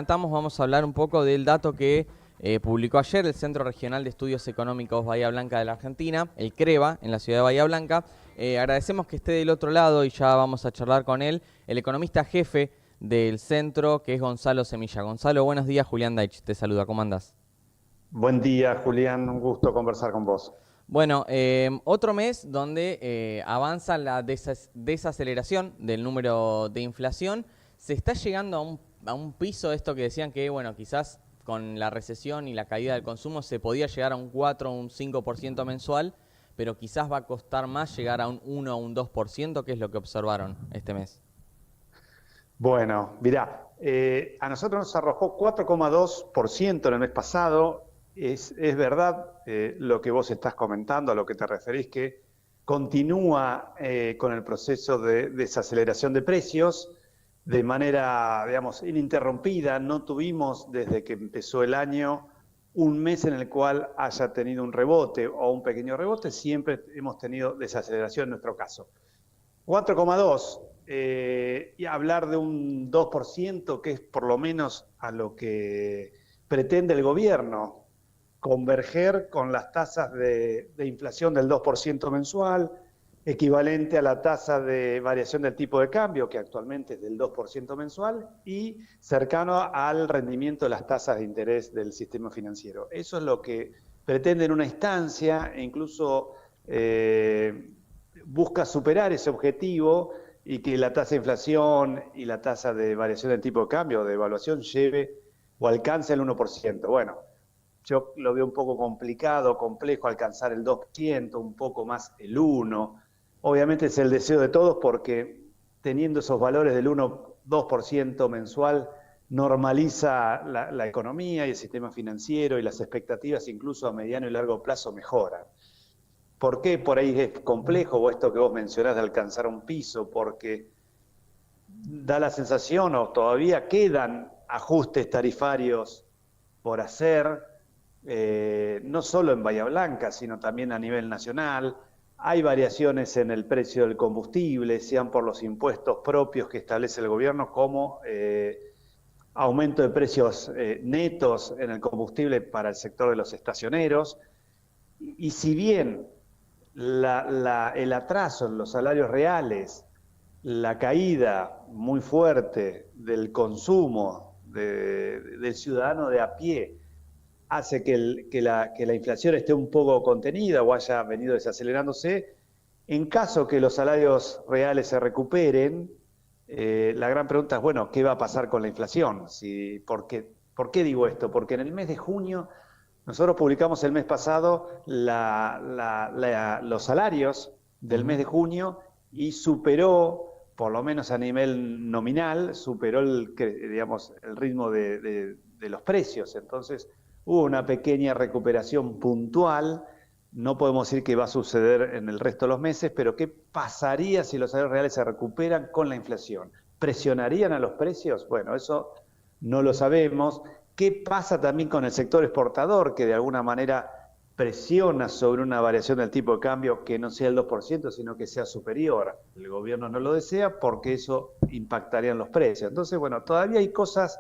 Vamos a hablar un poco del dato que publicó ayer el Centro Regional de Estudios Económicos Bahía Blanca de la Argentina, el CREBA, en la ciudad de Bahía Blanca. Agradecemos que esté del otro lado y ya vamos a charlar con él, el economista jefe del centro, que es Gonzalo Semilla. Gonzalo, buenos días, Julián Deitch te saluda, ¿cómo andás? Buen día, Julián. Un gusto conversar con vos. Bueno, otro mes donde avanza la desaceleración del número de inflación. Se está llegando a un piso, esto que decían que, bueno, quizás con la recesión y la caída del consumo se podía llegar a un 4 o un 5% mensual, pero quizás va a costar más llegar a un 1 o un 2%, que es lo que observaron este mes. Bueno, mirá, a nosotros nos arrojó 4,2% en el mes pasado. Es verdad lo que vos estás comentando, a lo que te referís, que continúa con el proceso de desaceleración de precios de manera, digamos, ininterrumpida. No tuvimos desde que empezó el año un mes en el cual haya tenido un rebote o un pequeño rebote. Siempre hemos tenido desaceleración en nuestro caso. 4,2 y hablar de un 2%, que es por lo menos a lo que pretende el gobierno, converger con las tasas de inflación del 2% mensual, equivalente a la tasa de variación del tipo de cambio, que actualmente es del 2% mensual, y cercano al rendimiento de las tasas de interés del sistema financiero. Eso es lo que pretende en una instancia, e incluso busca superar ese objetivo y que la tasa de inflación y la tasa de variación del tipo de cambio o de evaluación lleve o alcance el 1%. Bueno, yo lo veo un poco complicado, complejo alcanzar el 2%, un poco más el 1%. Obviamente es el deseo de todos porque teniendo esos valores del 1-2% mensual normaliza la economía y el sistema financiero y las expectativas incluso a mediano y largo plazo mejoran. ¿Por qué por ahí es complejo o esto que vos mencionás de alcanzar un piso? Porque da la sensación o todavía quedan ajustes tarifarios por hacer, no solo en Bahía Blanca, sino también a nivel nacional. Hay variaciones en el precio del combustible, sean por los impuestos propios que establece el gobierno, como aumento de precios netos en el combustible para el sector de los estacioneros. Y si bien el atraso en los salarios reales, la caída muy fuerte del consumo del ciudadano de a pie, hace que la inflación esté un poco contenida o haya venido desacelerándose. En caso que los salarios reales se recuperen, la gran pregunta es, bueno, ¿qué va a pasar con la inflación? ¿Por qué digo esto? Porque en el mes de junio nosotros publicamos el mes pasado los salarios del mes de junio y superó, por lo menos a nivel nominal, superó digamos, el ritmo de los precios. Entonces hubo una pequeña recuperación puntual. No podemos decir que va a suceder en el resto de los meses, pero ¿qué pasaría si los salarios reales se recuperan con la inflación? ¿Presionarían a los precios? Bueno, eso no lo sabemos. ¿Qué pasa también con el sector exportador, que de alguna manera presiona sobre una variación del tipo de cambio que no sea el 2%, sino que sea superior? El gobierno no lo desea porque eso impactaría en los precios. Entonces, bueno, todavía hay cosas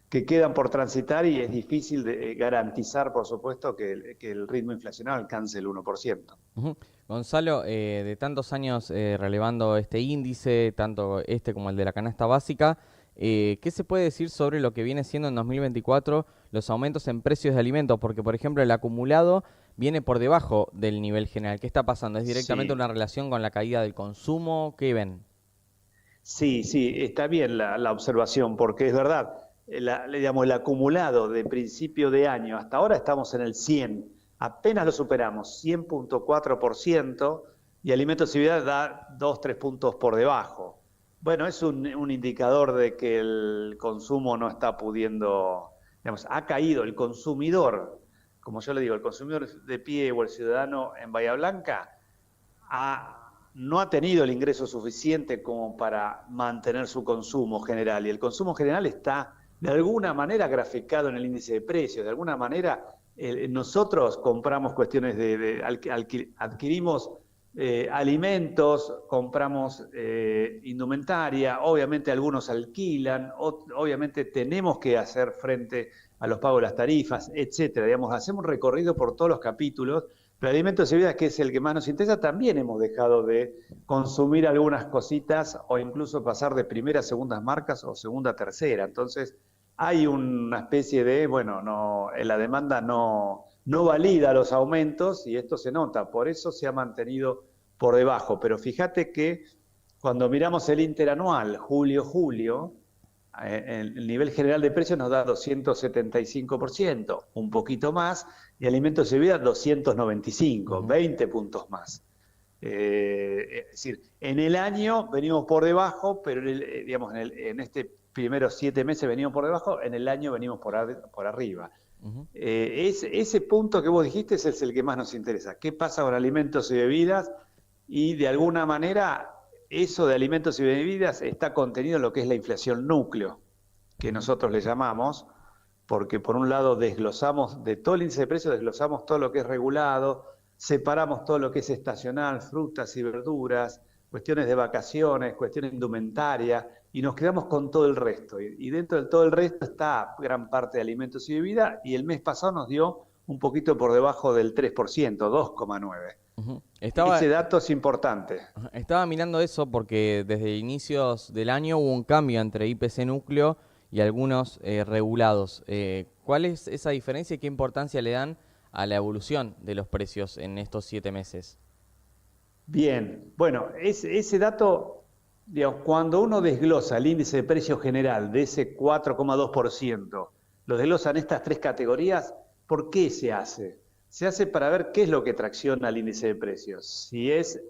que quedan por transitar y es difícil de garantizar, por supuesto, que el ritmo inflacionario alcance el 1%. Ujú. Gonzalo, de tantos años relevando este índice, tanto este como el de la canasta básica, ¿qué se puede decir sobre lo que viene siendo en 2024 los aumentos en precios de alimentos? Porque, por ejemplo, el acumulado viene por debajo del nivel general. ¿Qué está pasando? ¿Es directamente Sí, una relación con la caída del consumo? ¿Qué ven? sí, está bien la observación, porque es verdad, digamos, el acumulado de principio de año hasta ahora estamos en el 100, apenas lo superamos, 100,4%, y alimentos y bebidas da 2, 3 puntos por debajo. Bueno, es un indicador de que el consumo no está pudiendo, digamos, ha caído el consumidor, como yo le digo, el consumidor de pie o el ciudadano en Bahía Blanca no ha tenido el ingreso suficiente como para mantener su consumo general. Y el consumo general está de alguna manera graficado en el índice de precios. De alguna manera nosotros compramos cuestiones adquirimos alimentos, compramos indumentaria, obviamente algunos alquilan, obviamente tenemos que hacer frente a los pagos de las tarifas, etcétera. Digamos, hacemos un recorrido por todos los capítulos, pero alimentos y bebidas, que es el que más nos interesa, también hemos dejado de consumir algunas cositas o incluso pasar de primera a segundas marcas o segunda a tercera. Entonces, hay una especie de, bueno, no, la demanda no valida los aumentos y esto se nota, por eso se ha mantenido por debajo. Pero fíjate que cuando miramos el interanual, julio-julio, el nivel general de precios nos da 275%, un poquito más, y alimentos y bebidas 295, 20 puntos más. Es decir, en el año venimos por debajo, pero digamos, en este primeros 7 meses venimos por debajo, en el año venimos por arriba. Ese punto que vos dijiste es el que más nos interesa. ¿Qué pasa con alimentos y bebidas? Y de alguna manera eso de alimentos y bebidas está contenido en lo que es la inflación núcleo, que nosotros le llamamos, porque por un lado desglosamos de todo el índice de precios, desglosamos todo lo que es regulado, separamos todo lo que es estacional, frutas y verduras, cuestiones de vacaciones, cuestiones de indumentaria, y nos quedamos con todo el resto. Y dentro de todo el resto está gran parte de alimentos y bebidas, y el mes pasado nos dio un poquito por debajo del 3%, 2,9%. Ese dato es importante. Estaba mirando eso porque desde inicios del año hubo un cambio entre IPC núcleo y algunos regulados. ¿Cuál es esa diferencia y qué importancia le dan a la evolución de los precios en estos 7 meses? Bien, bueno, ese dato, digamos, cuando uno desglosa el índice de precio general de ese 4,2%, lo desglosan estas 3 categorías, ¿por qué se hace? Se hace para ver qué es lo que tracciona el índice de precios, si es,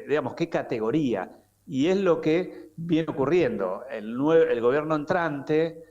digamos, qué categoría, y es lo que viene ocurriendo. El gobierno entrante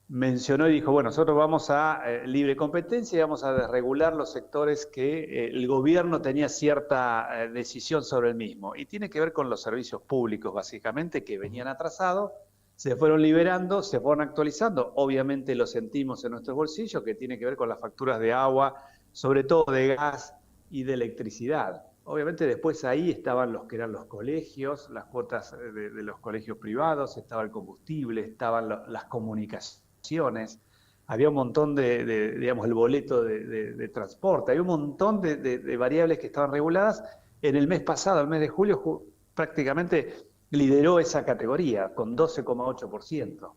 mencionó y dijo, bueno, nosotros vamos a libre competencia y vamos a desregular los sectores que el gobierno tenía cierta decisión sobre el mismo. Y tiene que ver con los servicios públicos, básicamente, que venían atrasados, se fueron liberando, se fueron actualizando. Obviamente lo sentimos en nuestros bolsillos, que tiene que ver con las facturas de agua, sobre todo de gas y de electricidad. Obviamente después ahí estaban los que eran los colegios, las cuotas de los colegios privados, estaba el combustible, estaban las comunicaciones, había un montón digamos, el boleto de transporte, había un montón de variables que estaban reguladas. En el mes pasado, el mes de julio, prácticamente lideró esa categoría con 12,8%.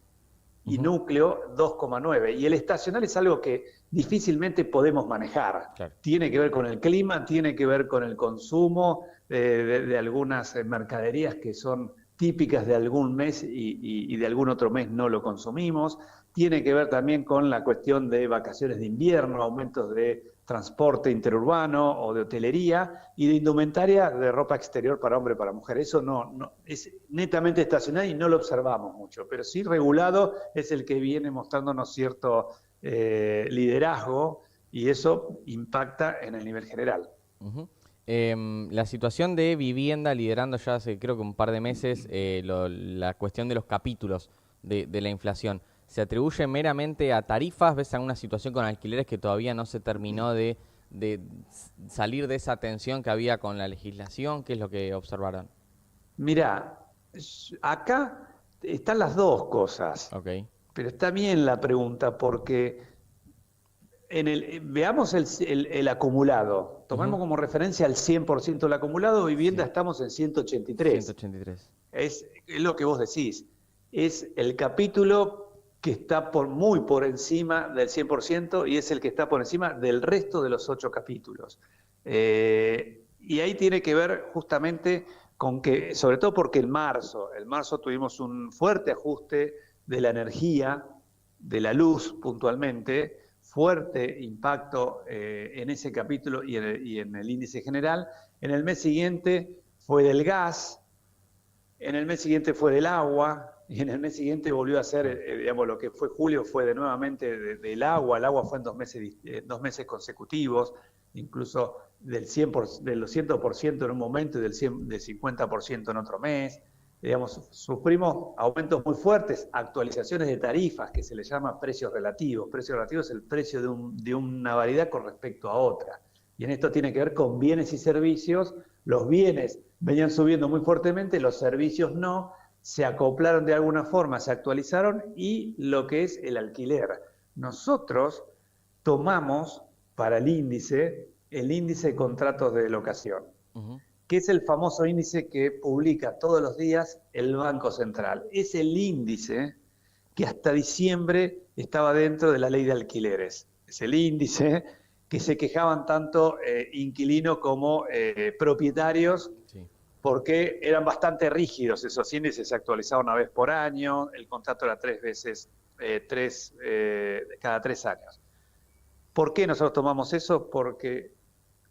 Y núcleo 2,9%. Y el estacional es algo que difícilmente podemos manejar. Claro. Tiene que ver con el clima, tiene que ver con el consumo de algunas mercaderías que son típicas de algún mes y de algún otro mes no lo consumimos. Tiene que ver también con la cuestión de vacaciones de invierno, aumentos de transporte interurbano o de hotelería y de indumentaria de ropa exterior para hombre y para mujer. Eso no es netamente estacional y no lo observamos mucho, pero sí regulado es el que viene mostrándonos cierto liderazgo y eso impacta en el nivel general. La situación de vivienda liderando ya hace creo que un par de meses la cuestión de los capítulos de la inflación. ¿Se atribuye meramente a tarifas? ¿Ves alguna situación con alquileres que todavía no se terminó de salir de esa tensión que había con la legislación? ¿Qué es lo que observaron? Mirá, acá están las dos cosas. Okay. Pero está bien la pregunta porque veamos el acumulado. Tomemos como referencia el 100% del acumulado. Vivienda estamos en 183. 183. Es lo que vos decís. Es el capítulo que está muy por encima del 100% y es el que está por encima del resto de los 8 capítulos. Y ahí tiene que ver justamente con que, sobre todo porque en marzo tuvimos un fuerte ajuste de la energía, de la luz puntualmente, fuerte impacto en ese capítulo y en el índice general. En el mes siguiente fue del gas, en el mes siguiente fue del agua, y en el mes siguiente volvió a ser, digamos, lo que fue julio fue nuevamente del agua. El agua fue en 2 meses consecutivos, incluso del 100% en un momento y del 50% en otro mes. Digamos, sufrimos aumentos muy fuertes, actualizaciones de tarifas, que se le llama precios relativos. Precio relativo es el precio de una variedad con respecto a otra. Y en esto tiene que ver con bienes y servicios, Los bienes venían subiendo muy fuertemente, los servicios no, se acoplaron de alguna forma, se actualizaron y lo que es el alquiler. Nosotros tomamos para el índice de contratos de locación, que es el famoso índice que publica todos los días el Banco Central. Es el índice que hasta diciembre estaba dentro de la ley de alquileres. Es el índice que se quejaban tanto inquilinos como propietarios, sí, porque eran bastante rígidos esos índices, se actualizaban una vez por año, el contrato era cada 3 años. ¿Por qué nosotros tomamos eso? Porque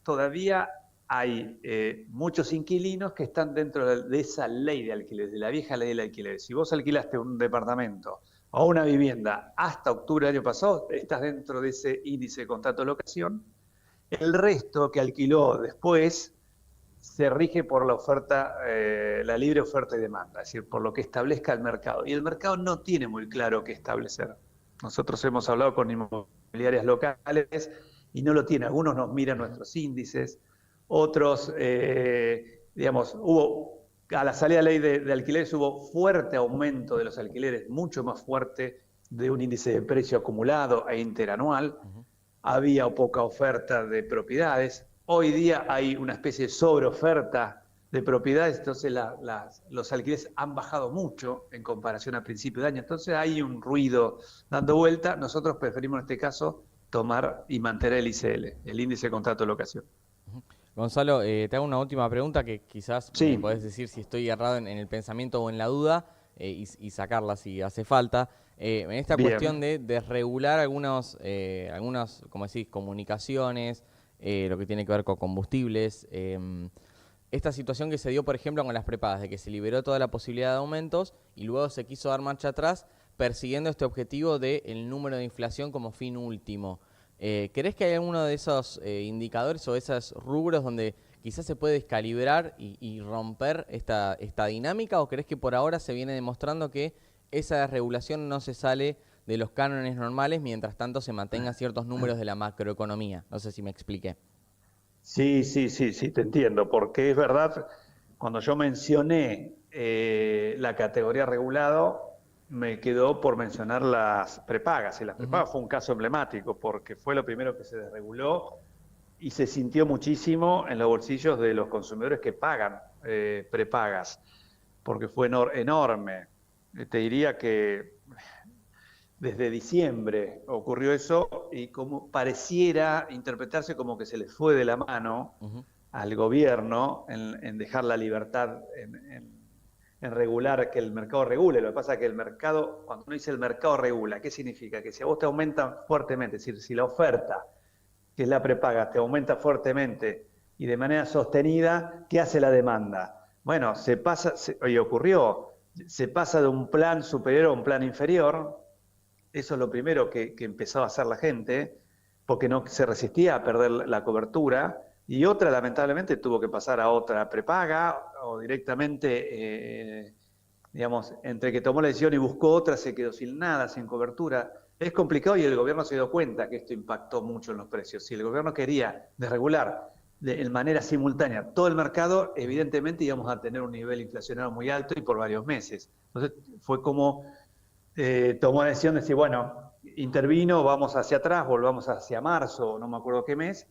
todavía hay muchos inquilinos que están dentro de esa ley de alquileres, de la vieja ley del alquiler. Si vos alquilaste un departamento o una vivienda hasta octubre del año pasado, estás dentro de ese índice de contrato de locación. El resto que alquiló después se rige por la oferta, la libre oferta y demanda, es decir, por lo que establezca el mercado. Y el mercado no tiene muy claro qué establecer. Nosotros hemos hablado con inmobiliarias locales y no lo tiene. Algunos nos miran nuestros índices, otros, a la salida de la ley de alquileres hubo fuerte aumento de los alquileres, mucho más fuerte de un índice de precio acumulado e interanual. Había poca oferta de propiedades. Hoy día hay una especie de sobreoferta de propiedades, entonces los alquileres han bajado mucho en comparación a principio de año. Entonces hay un ruido dando vuelta. Nosotros preferimos en este caso tomar y mantener el ICL, el índice de contrato de locación. Gonzalo, te hago una última pregunta que quizás me podés decir si estoy errado en el pensamiento o en la duda y sacarla si hace falta. En esta cuestión de desregular algunas, como decís, comunicaciones, lo que tiene que ver con combustibles, esta situación que se dio, por ejemplo, con las prepagas, de que se liberó toda la posibilidad de aumentos y luego se quiso dar marcha atrás persiguiendo este objetivo del número de inflación como fin último. ¿Crees que hay alguno de esos indicadores o esos rubros donde quizás se puede descalibrar y romper esta dinámica? ¿O crees que por ahora se viene demostrando que esa desregulación no se sale de los cánones normales, mientras tanto se mantengan ciertos números de la macroeconomía? No sé si me expliqué. Sí, te entiendo, porque es verdad, cuando yo mencioné la categoría regulado, me quedó por mencionar las prepagas, y las prepagas fue un caso emblemático, porque fue lo primero que se desreguló y se sintió muchísimo en los bolsillos de los consumidores que pagan prepagas, porque fue enorme. Te diría que desde diciembre ocurrió eso y como pareciera interpretarse como que se les fue de la mano al gobierno en dejar la libertad, en regular, que el mercado regule. Lo que pasa es que el mercado, cuando uno dice el mercado regula, ¿qué significa? Que si a vos te aumentan fuertemente, es decir, si la oferta, que es la prepaga, te aumenta fuertemente y de manera sostenida, ¿qué hace la demanda? Bueno, se pasa de un plan superior a un plan inferior. Eso es lo primero que empezó a hacer la gente, porque no se resistía a perder la cobertura, y otra lamentablemente tuvo que pasar a otra prepaga o directamente, entre que tomó la decisión y buscó otra, se quedó sin nada, sin cobertura. Es complicado y el gobierno se dio cuenta que esto impactó mucho en los precios. Si el gobierno quería desregular de manera simultánea todo el mercado, evidentemente íbamos a tener un nivel inflacionario muy alto y por varios meses. Entonces fue como tomó la decisión de decir, bueno, intervino, vamos hacia atrás, volvamos hacia marzo, no me acuerdo qué mes.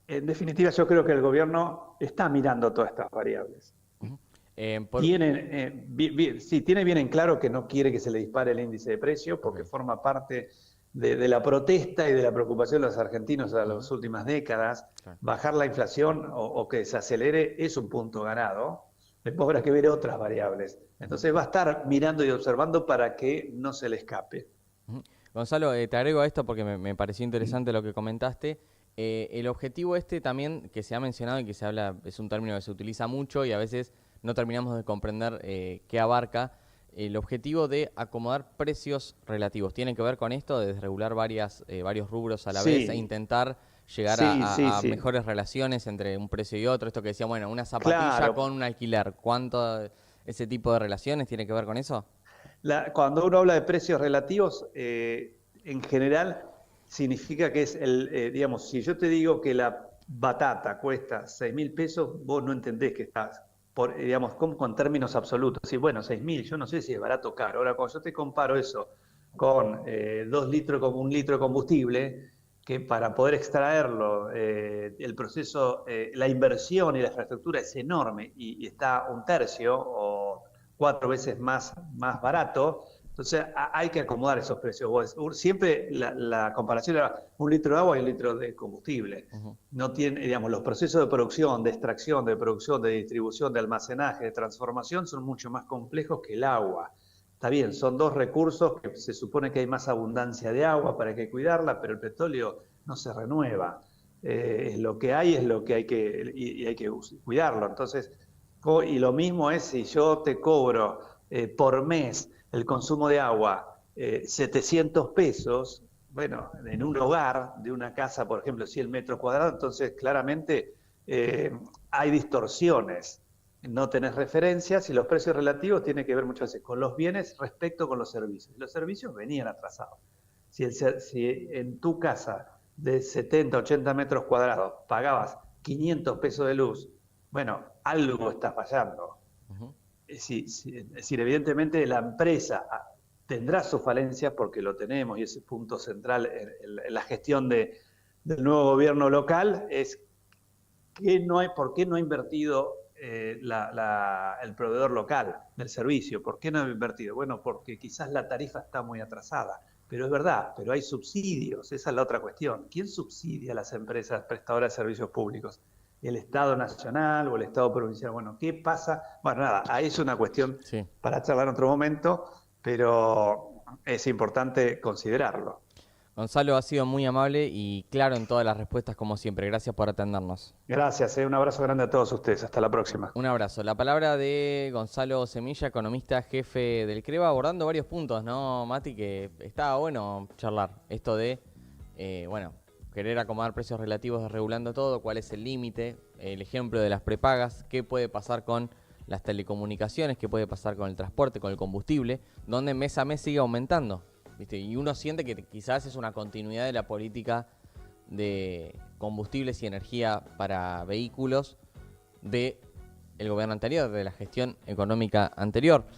En definitiva, yo creo que el gobierno está mirando todas estas variables. Tiene bien en claro que no quiere que se le dispare el índice de precios, porque forma parte de la protesta y de la preocupación de los argentinos a las últimas décadas. Bajar la inflación o que se acelere es un punto ganado. Después habrá que ver otras variables. Entonces va a estar mirando y observando para que no se le escape. Gonzalo, te agrego a esto porque me pareció interesante lo que comentaste. El objetivo también que se ha mencionado y que se habla, es un término que se utiliza mucho y a veces no terminamos de comprender qué abarca. El objetivo de acomodar precios relativos. ¿Tiene que ver con esto de desregular varios rubros a la vez e intentar llegar a mejores relaciones entre un precio y otro? Esto que decía, bueno, una zapatilla con un alquiler. ¿Cuánto ese tipo de relaciones tiene que ver con eso? Cuando uno habla de precios relativos, en general significa que es si yo te digo que la batata cuesta 6.000 pesos, vos no entendés que estás, digamos, como con términos absolutos. Sí, bueno, 6.000, yo no sé si es barato o caro. Ahora, cuando yo te comparo eso con 2 litros, como 1 litro de combustible, que para poder extraerlo, el proceso, la inversión y la infraestructura es enorme y está un tercio o 4 veces más barato. Entonces hay que acomodar esos precios. Siempre la comparación era 1 litro de agua y 1 litro de combustible. Ujú. No tiene, digamos, los procesos de producción, de extracción, de producción, de distribución, de almacenaje, de transformación son mucho más complejos que el agua. Está bien, son dos recursos que se supone que hay más abundancia de agua para que cuidarla, pero el petróleo no se renueva. Es lo que hay, es lo que hay que, y hay que cuidarlo. Entonces, y lo mismo es si yo te cobro por mes el consumo de agua 700 pesos, bueno, en un hogar de una casa, por ejemplo, 100 metros cuadrados, entonces claramente hay distorsiones. No tenés referencias y los precios relativos tienen que ver muchas veces con los bienes respecto con los servicios. Los servicios venían atrasados. Si en tu casa de 70, 80 metros cuadrados pagabas 500 pesos de luz, bueno, algo está fallando. Ujú. Es decir, evidentemente la empresa tendrá sus falencias porque lo tenemos y ese punto central en la gestión del nuevo gobierno local es por qué no ha invertido el proveedor local del servicio. ¿Por qué no ha invertido? Bueno, porque quizás la tarifa está muy atrasada. Pero es verdad, pero hay subsidios, esa es la otra cuestión. ¿Quién subsidia a las empresas prestadoras de servicios públicos? ¿El Estado Nacional o el Estado Provincial? Bueno, ¿qué pasa? Bueno, nada, ahí es una cuestión Sí. para charlar en otro momento, pero es importante considerarlo. Gonzalo, ha sido muy amable y claro en todas las respuestas como siempre. Gracias por atendernos. Gracias, un abrazo grande a todos ustedes. Hasta la próxima. Un abrazo. La palabra de Gonzalo Semilla, economista jefe del CREVA, abordando varios puntos, ¿no, Mati? Que estaba bueno charlar. Esto de, bueno, querer acomodar precios relativos desregulando todo, cuál es el límite, el ejemplo de las prepagas, qué puede pasar con las telecomunicaciones, qué puede pasar con el transporte, con el combustible, donde mes a mes sigue aumentando, ¿viste? Y uno siente que quizás es una continuidad de la política de combustibles y energía para vehículos de el gobierno anterior, de la gestión económica anterior.